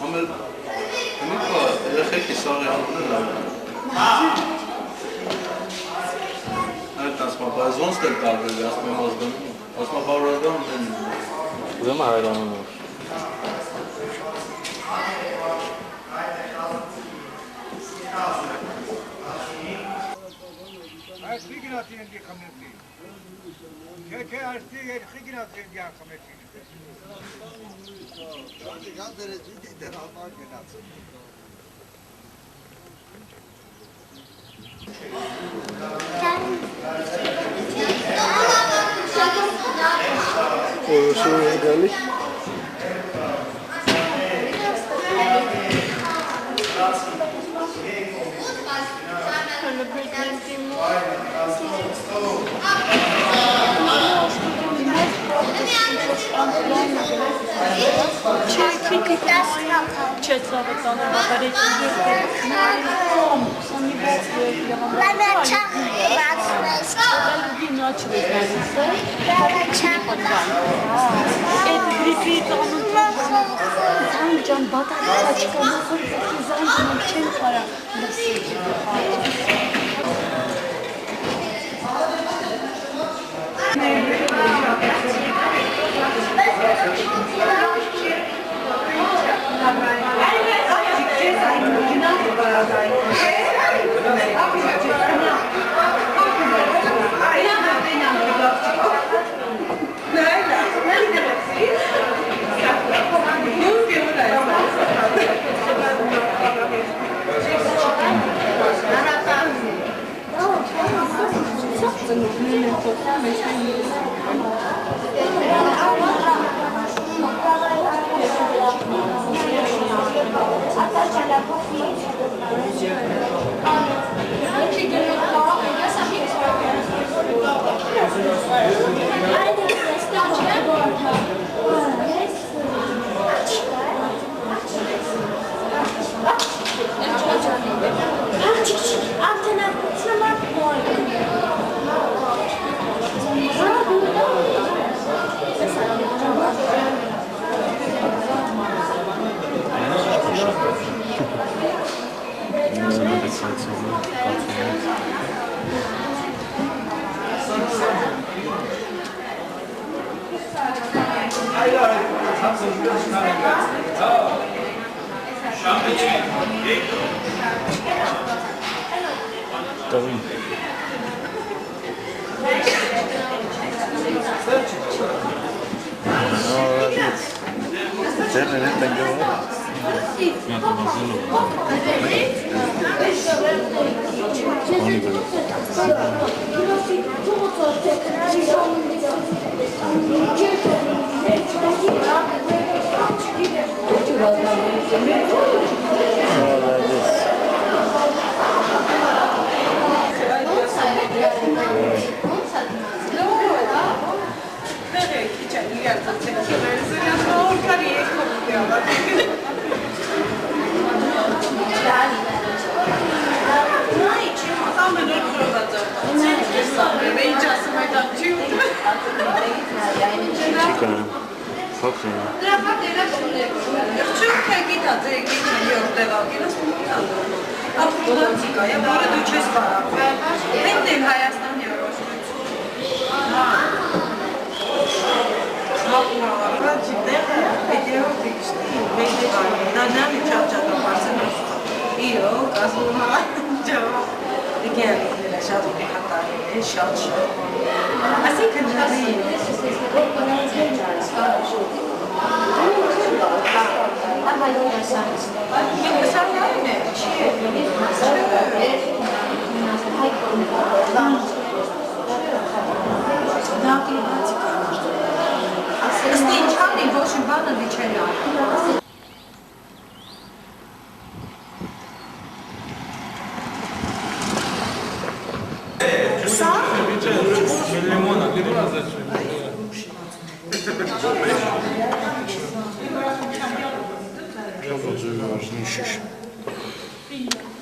Ամել նիկա երեխեքի սաղի անունն է։ Այդ ասմա բայց ոնց դել տարբեր ասում եմ ասմա բարոյական են։ Ուրեմն հայրանում է։ Այս խիգնացի են դի խմեցի։ Չէ, այսի խիգնացի են դի խմեցի։ Գան դերեցի դեր համար գնացի։ Որոշում է գալի։ C'è stato tanto parecchio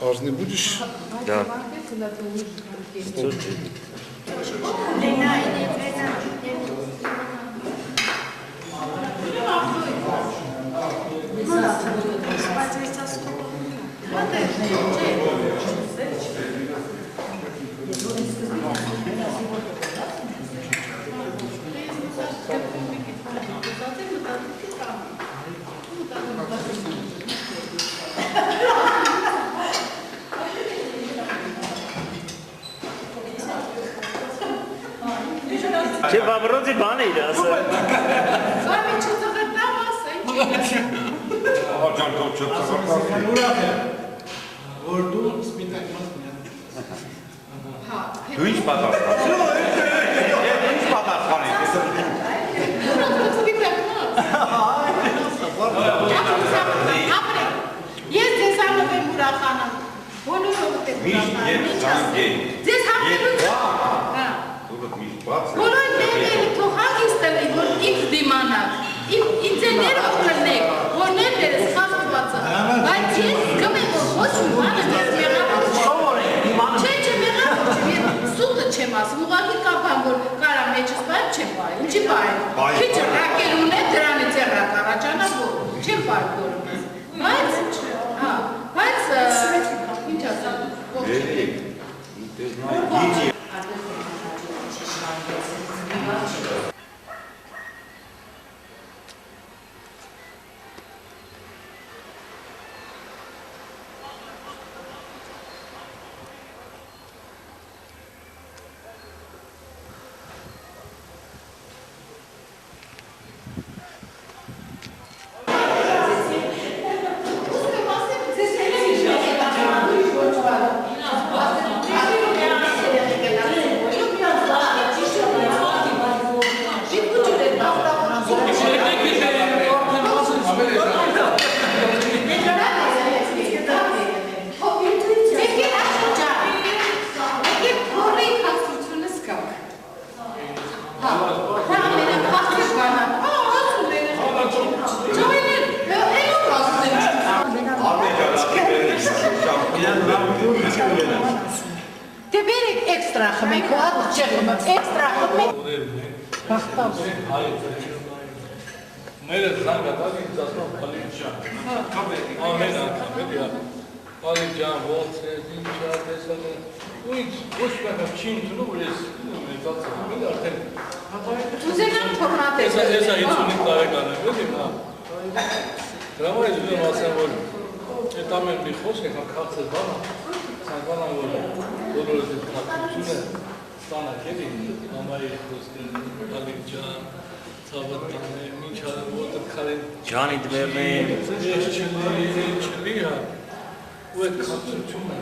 Арзни будешь? Да. Չէ, բաբրոձի բան էիր ասել։ Սամի չծղրտամ ասեն, Ջան, դու չծղրտամ։ Ուրախ եմ, որ դու սպիտակ մասն ես։ Դու ինչ պատասխան։ Ինչ պատասխան ես։ Ես ձեզ համով եմ ուրախանամ, բոլորովդ եմ ուրախանամ, ձեզ համելով բոլոր ներերը թող հագիստ ելի, որ ինձ դիմանակ, ինձեներով կլնեք, որ ներերը սխաղտվածը, բայց ես կմեմ, որ ոչ մի բանը ես մեղավոր չէ, մեղավոր չէ, սուղը չեմ ասում, ուղղակի կապան, որ կարա մեջս բայր չեմ բայր, ինչի բայր, քիչ ռակեր ունե, դրանից է ռակ առաջանա, որ չեմ բայր որում ես, բայց, ինչ ասեմ, ողջ Դե բերեք էքստրա խմեք, հատ չխմեք, էքստրա խմեք։ Բախտավ։ Մերը զանգատալ ինձ ասում Խալիջան։ Ամեն անգամ էլի հա։ Խալիջան ո՞նց է, ինչ է, տեսել։ Ու ինչ ոչ մեկը չի ընդունում, որ ես մեծացել եմ, էլի արդեն։ Ուզենամ թողնատես։ Ես 55 տարեկան եմ, էլի հա։ Դրա համար ես ուզում ասեմ, որ այդ ամեն մի խոսք է քաղցր բան, ցանկանամ որ բոլորս այդ քաղաքությունը ստանանք էլի, մամայի խոսքը, Խալիջան, ցավատանը, ինչ արեմ, որտեղ քարեն Ջանի դվերնեն։ ես չլի հա, ու այդ քաղաքությունը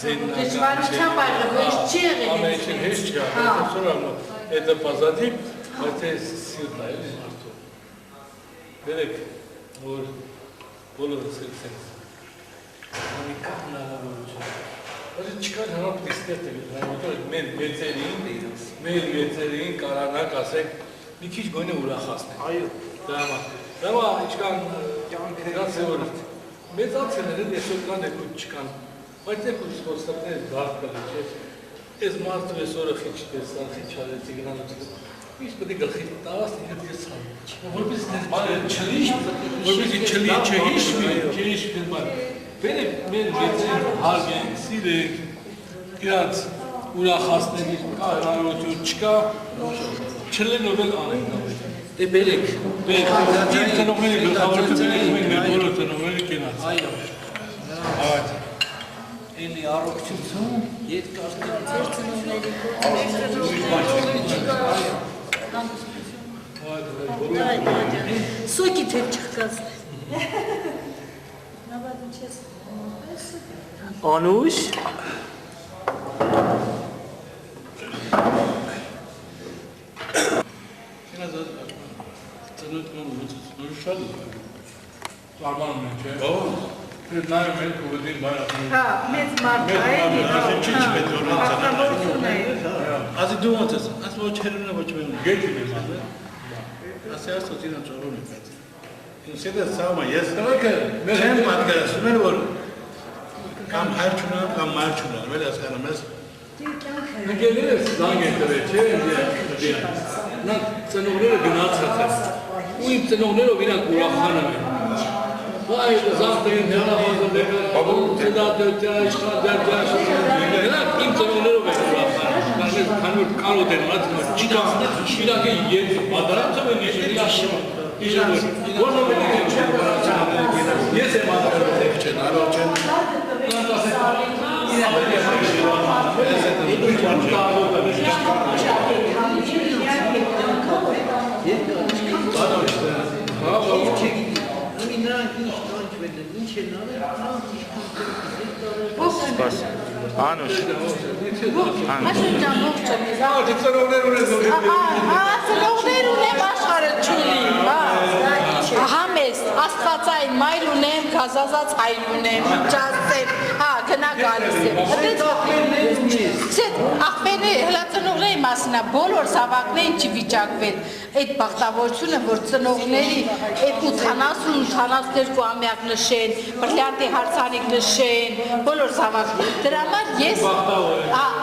Դժվարությամբ այլը ոչ չի եղել։ ամեն ինչ հեշտ չի եղել, это позади, բայց է սիրտ է մարդու։ Բերեք, որ բոլորս ենք անիկա հնարավորություն։ Բայց չկար հնարավորություն ստեղծել, մեր մեծերին կարանակ ասենք մի քիչ գոնե ուրախացնենք։ Այո։ Դա ինչքան կյանքերից է որ մեծացել են, այսօր կան եկուտ չկան, բայց եկուտ խոստակներ դարդ կլի, չէ։ Այս մարդը այսօրը խիչ տեսան, խիչ արեցի գնանուց։ Ինչ պետք է գլխի տաս, ինքդ ես ցան։ Որպես չհիշվի, բերեք մեր մեծեր հարգենք, սիրենք, իրաց ուրախացնենք, հնարավորություն չկա, չլենով էլ անենք նավետ։ Դե բերեք, իմ ծնողների գլխավորությունը մենք մեր բոլոր ծնողների կենաց։ Այո։ Էլի առողջություն, երկար Ձեր ծնողների Սոկի թե չխկաց։ Անուշ։ Արմանում են, չէ։ Դե նայում ենք ու դին բայր ասում։ Հա, մեծ մարդ է, Ախտաբություն է։ Ասի դու ոնց ես, աս ոչ հերունը ոչ մեն։ Գետի մեզ ասը։ Ասի ասո դինա ճորոն է բայց։ Ինձ է սամա ես Տղեկը մեր չեմ պատկերացնում եմ որ կամ հայր չունեմ կամ մայր չունեմ, վել հասկանում ես։ ընկերներս զանգ են տվել, չէ։ Նա ծնողները գնացած են։ Ու իմ ծնողներով իրանք ուրախանում են։ Vay zaten ne yapalım ne kadar sedat ötüyor işte derler ne kim tanımıyor ben kanur karo denmez çıkan bir dakika yer madara tabii ne şey yaşım işte bu ne neyse Spas. Anush. Աշնջան ողջունի։ Ահա ծնողներ ունեն Ծնողներ ունեմ աշխարհը չունի, հա։ Համես աստվածային մայր ունեմ, գազազած հայր ունեմ, ճասեր, հա, գնա գալիս եմ։ Ախպերները, հլա ծնողների մասնա, բոլոր զավակներին չի վիճակվել այդ բախտավորությունը, որ ծնողների այդ 80-82 ամյակ նշեն, բրլյանտի հարցանիք նշեն, բոլոր զավակները։ Դրա համար ես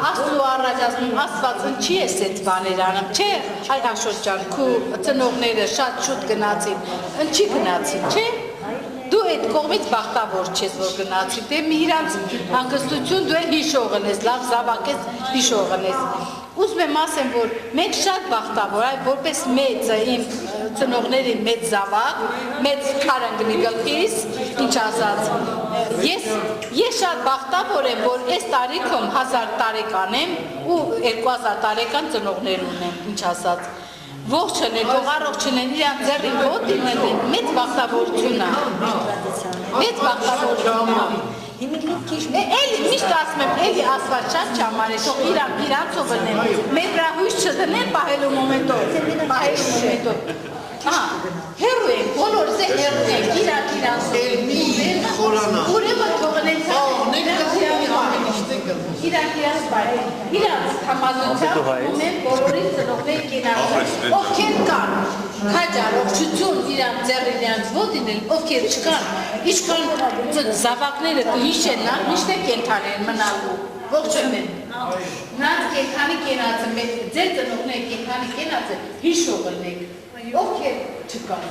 Աստծո առաջ ասում, Աստված ընչի ես այդ բաներ անում, չէ, այ Աշոտ ջան, քու ծնողները շատ շուտ գնացին, ընչի գնացին, չէ։ Դու այդ կողմից բախտավոր չես, որ գնացի, դե մի իրանց հանգստություն դու էլ հիշողն ես, լավ զավակ ես, հիշողն ես։ Ուզում եմ ասեմ, որ մենք շատ բախտավոր, այ որպես մեծ իմ ծնողների մեծ զավակ, մեծ քարանգնի գլխիս, ինչ ասած, ես շատ բախտավոր եմ, որ այս տարիքում 1000 տարեկան եմ ու 2000 տարեկան ծնողներ ունեմ, ինչ ասած։ Ողջ չնեն, թող առողջ չնեն, իրանք ձեռին ոտին են, մեծ բախտավորություն է։ Մեծ բախտավորություն է։ Էլի միշտ ասում եմ, էլի Աստված շատ չամար է, թող իրանցով ընեն, մեր վրա հույս չդնեն պահելու մոմենտով։ Հերու ենք, բոլորս է հերու ենք, իրանցով։ Ուրեմն թողնեն իրանց բայր, իրանց համազությամբ ունեն բոլորին ծնողներ կենացել, ովքեր կան, քաջար, ողջություն իրանց ձեռին իրանց ոտին են, ովքեր չկան, ինչքան զավակները կհիշեն, միշտ է կենթաներ մնալու, ողջում են, նրանց կենթանի կենացել, ձեր ծնողներ կենթանի կենացել, հիշողն եք, ովքեր չկան։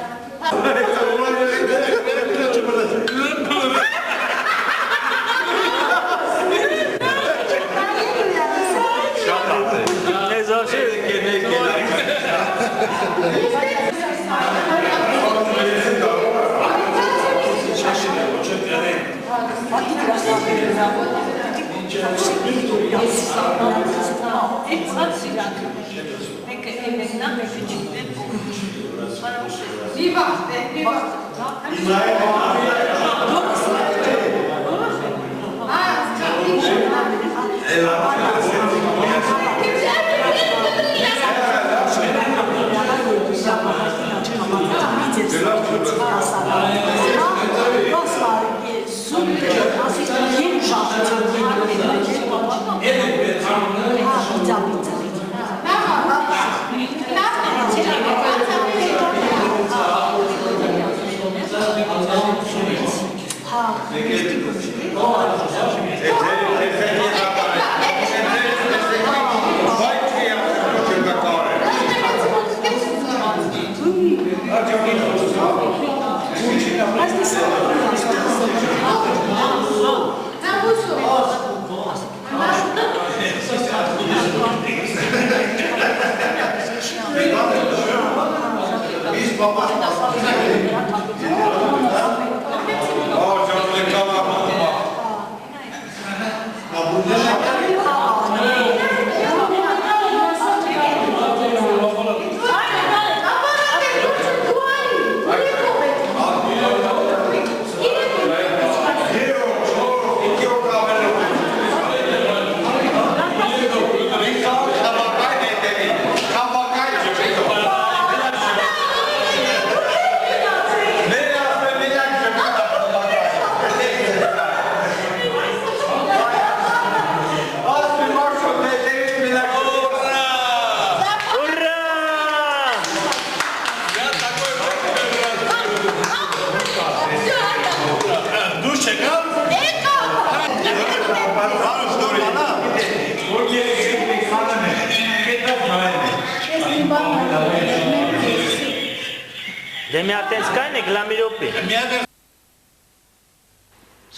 Դե մի հատ տենց կային է գլամիրոպի։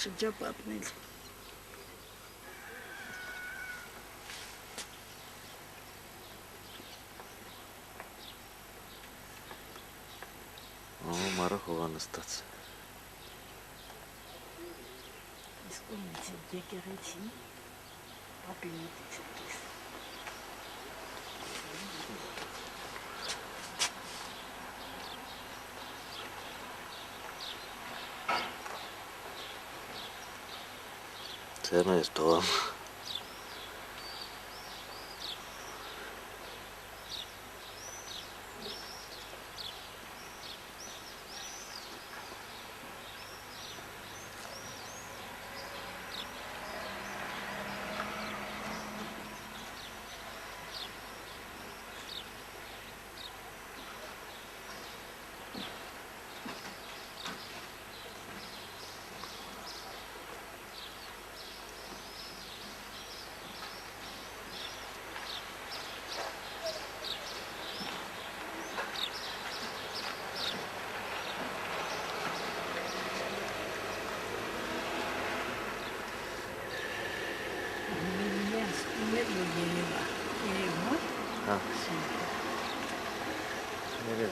շրջապատնել։ Մարը հովանստաց։ Իսկ ոնց է եկեղեցին ապինիտից էս։ Ցերն է ստոհամ։ Հա։ Ներե։